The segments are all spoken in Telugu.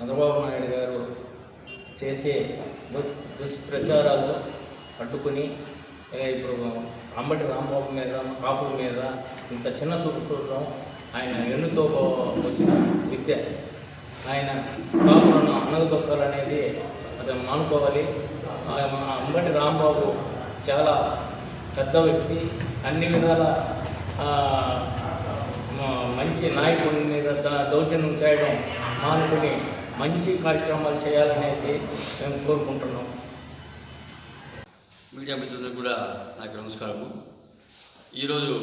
చంద్రబాబు నాయుడు గారు చేసే దుష్ప్రచారాలు అడ్డుకుని ఇప్పుడు అంబటి రాంబాబు మీద కాపుల మీద ఇంత చిన్న చూడడం ఆయన ఎన్నుతో వచ్చిన విద్య. ఆయన కాపులను అనగదొక్కాలనేది అది మానుకోవాలి. అంబటి రాంబాబు చాలా పెద్ద వ్యక్తి, అన్ని విధాల మంచి నాయకుడి మీద దౌర్జన్యం చేయడం మానుకుని మంచి కార్యక్రమాలు చేయాలనేది మేము కోరుకుంటున్నాం. మీడియా మిత్రులకు కూడా నాకు నమస్కారము. ఈరోజు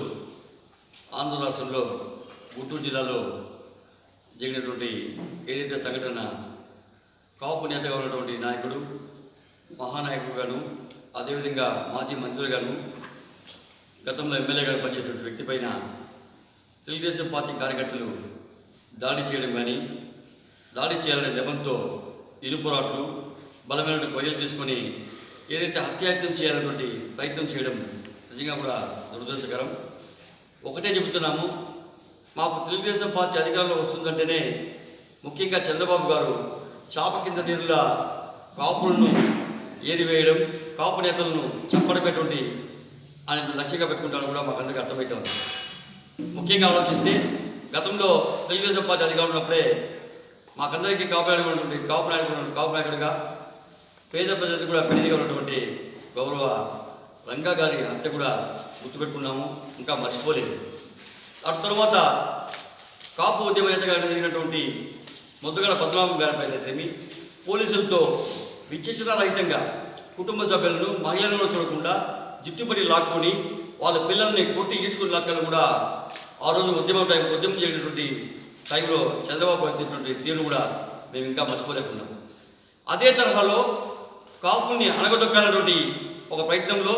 ఆంధ్ర రాష్ట్రంలో గుంటూరు జిల్లాలో జరిగినటువంటి ఏదైతే సంఘటన కాపు నేతగా ఉన్నటువంటి నాయకుడు, మహానాయకుడుగాను, అదేవిధంగా మాజీ మంత్రులుగాను, గతంలో ఎమ్మెల్యేగా పనిచేసిన వ్యక్తి పైన తెలుగుదేశం పార్టీ కార్యకర్తలు దాడి చేయడం కానీ, దాడి చేయాలనే నెపంతో ఇనుపురాట్లు, బలమైన కొయ్యలు తీసుకొని ఏదైతే హత్యాయత్నం చేయాలన్నటువంటి ప్రయత్నం చేయడం నిజంగా కూడా దురదృష్టకరం. ఒకటే చెబుతున్నాము, మాకు తెలుగుదేశం పార్టీ అధికారంలో వస్తుందంటేనే ముఖ్యంగా చంద్రబాబు గారు చాప కింద నీరులా కాపులను ఏరివేయడం, కాపు నేతలను చంపడమేటువంటి ఆయన లక్ష్యంగా పెట్టుకుంటాను కూడా మాకు అందరికీ అర్థమవుతుంది. ముఖ్యంగా ఆలోచిస్తే గతంలో తెలుగుదేశం పార్టీ అధికారంలో ఉన్నప్పుడే మాకందరికీ కాపు నాయకుడిగా పేద ప్రజలకు కూడా పెళ్లిగా ఉన్నటువంటి గౌరవ రంగా గారి హత్య కూడా గుర్తుపెట్టుకున్నాము, ఇంకా మర్చిపోలేదు. అటు తర్వాత కాపు ఉద్యమ నేతగా జరిగినటువంటి ముద్దుగడ పద్మనాభం గారిపై తెమి పోలీసులతో విచక్షణారహితంగా కుటుంబ సభ్యులను మహిళలను చూడకుండా జిట్టుపడి లాక్కొని వాళ్ళ పిల్లల్ని కొట్టి ఈడ్చుకుని లాక్కలు కూడా ఆ రోజు ఉద్యమం జరిగినటువంటి టైంలో చంద్రబాబు అందించినటువంటి తీరును కూడా మేము ఇంకా మర్చిపోలేకున్నాం. అదే తరహాలో కాపుల్ని అనగదొక్కాలన్నటువంటి ఒక ప్రయత్నంలో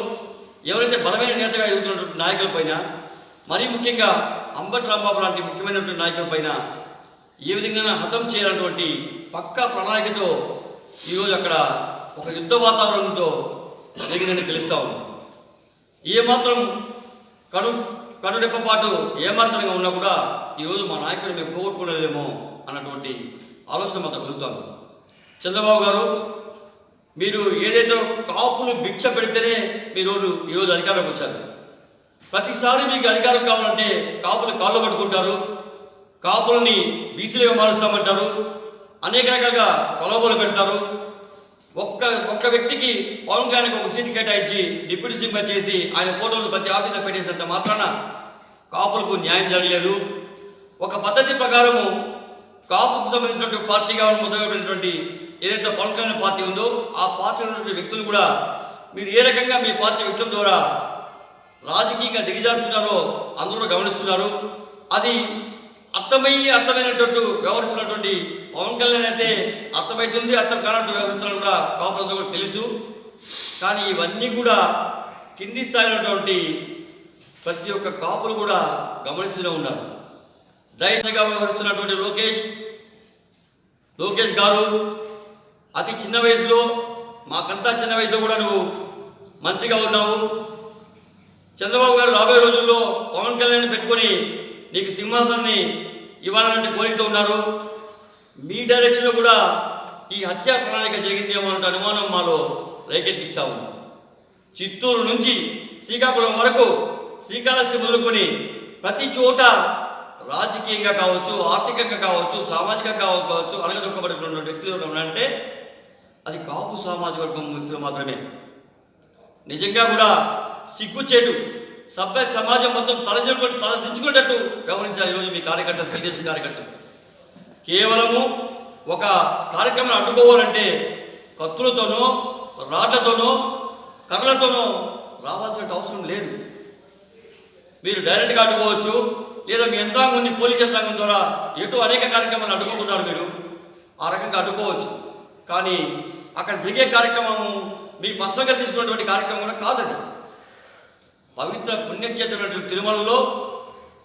ఎవరైతే బలమైన నేతగా ఎదుగుతున్నటువంటి నాయకులపైన, మరీ ముఖ్యంగా అంబటి రాంబాబు లాంటి ముఖ్యమైనటువంటి నాయకులపైన ఏ విధంగా హతం చేయాలన్నటువంటి పక్కా ప్రణాళికతో ఈరోజు అక్కడ ఒక యుద్ధ వాతావరణంతో జరిగిందని తెలుస్తూ ఉంది. ఏమాత్రం కడురెప్పపాటు ఏమాత్రంగా ఉన్నా కూడా ఈరోజు మా నాయకుడు మేము పోగొట్టుకోలేదేమో అన్నటువంటి ఆలోచన మాకు కలుగుతాను. చంద్రబాబు గారు, మీరు ఏదైతే కాపులు భిక్ష పెడితేనే మీరు ఈరోజు అధికారంలోకి వచ్చారు. ప్రతిసారి మీకు అధికారం కావాలంటే కాపులు కాళ్ళు పట్టుకుంటారు, కాపులని బీసీలుగా మారుస్తామంటారు, అనేక రకాలుగా ప్రలోభాలు పెడతారు. ఒక్క వ్యక్తికి పవన్ కళ్యాణ్కి ఒక సీటు కేటాయించి డిప్యూటీ సీఎంగా చేసి ఆయన ఫోటోలు ప్రతి ఆఫీసులో పెట్టేసినంత మాత్రాన కాపులకు న్యాయం జరగలేదు. ఒక పద్ధతి ప్రకారము కాపుకు సంబంధించినటువంటి పార్టీగా మొదలైనటువంటి ఏదైతే పవన్ కళ్యాణ్ పార్టీ ఉందో ఆ పార్టీలో ఉన్నటువంటి వ్యక్తులు కూడా మీరు ఏ రకంగా మీ పార్టీ వ్యక్తుల ద్వారా రాజకీయంగా దిగజారుస్తున్నారో అందరూ గమనిస్తున్నారు. అది అర్థమైనట్టు వ్యవహరిస్తున్నటువంటి పవన్ కళ్యాణ్ అయితే అర్థమవుతుంది, అర్థం కానట్టు వ్యవహరిస్తున్నారు కూడా కాపులందరూ కూడా తెలుసు. కానీ ఇవన్నీ కూడా కింది స్థాయిలో ఉన్నటువంటి ప్రతి ఒక్క కాపులు కూడా గమనిస్తూనే ఉన్నారు. ధైర్యంగా వ్యవహరిస్తున్నటువంటి లోకేష్ గారు అతి చిన్న వయసులో, మాకంతా చిన్న వయసులో కూడా నువ్వు మంత్రిగా ఉన్నావు. చంద్రబాబు గారు రాబోయే రోజుల్లో పవన్ కళ్యాణ్ పెట్టుకొని నీకు సింహాసనాన్ని ఇవ్వాలన్నట్టు కోరికతో ఉన్నారు. మీ డైరెక్షన్లో కూడా ఈ హత్యా ప్రణాళిక జరిగిందేమో అన్న అనుమానం మాలో రేకెత్తిస్తా ఉన్నాం. చిత్తూరు నుంచి శ్రీకాకుళం వరకు, శ్రీకాళహస్తి మొదలుకొని ప్రతి చోట రాజకీయంగా కావచ్చు, ఆర్థికంగా కావచ్చు, సామాజికంగా కావచ్చు అనగదొక్కబడిన వ్యక్తులు ఉన్నారంటే అది కాపు సామాజిక వర్గం వ్యక్తులు మాత్రమే. నిజంగా కూడా సిగ్గుచేటు సమాజం మొత్తం తలదించుకునేటట్టు వ్యవహరించాలి ఈరోజు మీ కార్యకర్తలు, తెలుగుదేశం కార్యకర్తలు. కేవలము ఒక కార్యక్రమాన్ని అడ్డుకోవాలంటే కత్తులతోనో, రాళ్లతోనో, కర్రలతోనో రావాల్సిన అవసరం లేదు. మీరు డైరెక్ట్గా అడ్డుకోవచ్చు, లేదా మీ యంత్రాంగం ఉంది, పోలీస్ యంత్రాంగం ద్వారా ఎటు అనేక కార్యక్రమాలు అడ్డుకుంటున్నారు. మీరు ఆ రకంగా అడ్డుకోవచ్చు. కానీ అక్కడ జరిగే కార్యక్రమము మీ పర్సనల్గా తీసుకున్నటువంటి కార్యక్రమం కూడా కాదది. పవిత్ర పుణ్యక్షేత్రమైనటువంటి తిరుమలలో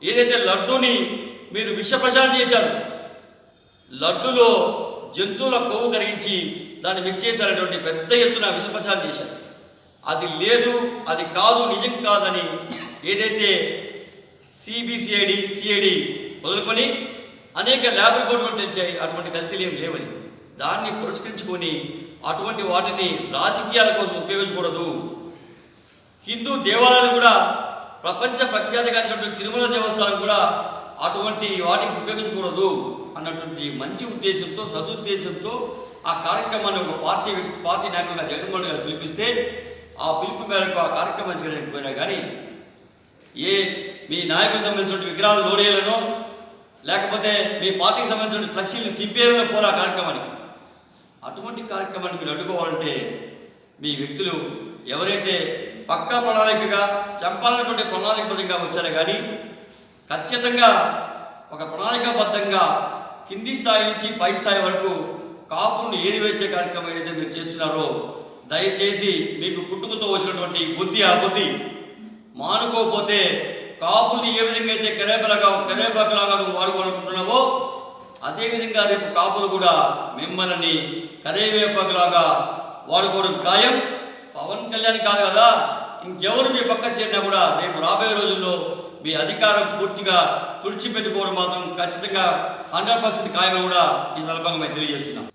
ఏదైతే లడ్డూని మీరు విష ప్రచారం చేశారు, లడ్డులో జంతువుల కొవ్వు కరిగించి దాన్ని మిక్స్ చేశారనేటువంటి పెద్ద ఎత్తున విష ప్రచారం చేశారు. అది లేదు, అది కాదు, నిజం కాదని ఏదైతే సిబిసిఐడి, సిఐడి మొదలుకొని అనేక ల్యాబ్ రిపోర్టులు తెచ్చాయి అటువంటి కల్తీలు ఏం లేవని. దాన్ని పురస్కరించుకొని అటువంటి వాటిని రాజకీయాల కోసం ఉపయోగించకూడదు. హిందూ దేవాలయాలు కూడా ప్రపంచ ప్రఖ్యాతిగాంచినటువంటి తిరుమల దేవస్థానం కూడా అటువంటి వాటికి ఉపయోగించకూడదు అన్నటువంటి మంచి ఉద్దేశంతో, సదుద్దేశంతో ఆ కార్యక్రమాన్ని ఒక పార్టీ నాయకులుగా జగన్మోహన్ గారు పిలిపిస్తే ఆ పిలుపు మేరకు ఆ కార్యక్రమం చేయడానికి పోయినా కానీ మీ నాయకులకు సంబంధించిన విగ్రహాలు లోడేయాలనో లేకపోతే మీ పార్టీకి సంబంధించిన ఫ్లెక్సీలు చింపేయాలనో పోలే ఆ కార్యక్రమానికి. అటువంటి కార్యక్రమాన్ని మీరు అడ్డుకోవాలంటే మీ వ్యక్తులు ఎవరైతే పక్కా ప్రణాళికగా చంపాలన్నటువంటి ప్రణాళికబద్ధంగా వచ్చారో కానీ ఖచ్చితంగా ఒక ప్రణాళికాబద్ధంగా కింది స్థాయి నుంచి పై స్థాయి వరకు కాపులను ఏరివేసే కార్యక్రమం ఏదైతే మీరు చేస్తున్నారో దయచేసి మీకు పుట్టుకతో వచ్చినటువంటి ఆ బుద్ధి మానుకోకపోతే కాపుల్ని ఏ విధంగా అయితే కరేపాకులాగా నువ్వు వాడుకోవాలనుకుంటున్నావో అదేవిధంగా రేపు కాపులు కూడా మిమ్మల్ని కరేవేపాకులాగా వాడుకోవడం ఖాయం. పవన్ కళ్యాణ్ కాదు కదా, ఇంకెవరు మీ పక్క చేరినా కూడా రేపు రాబోయే రోజుల్లో మీ అధికారం పూర్తిగా తుడిచిపెట్టుకోవడం మాత్రం ఖచ్చితంగా 100% ఖాయం కూడా ఈ సందర్భంగా మేము తెలియజేస్తున్నాం.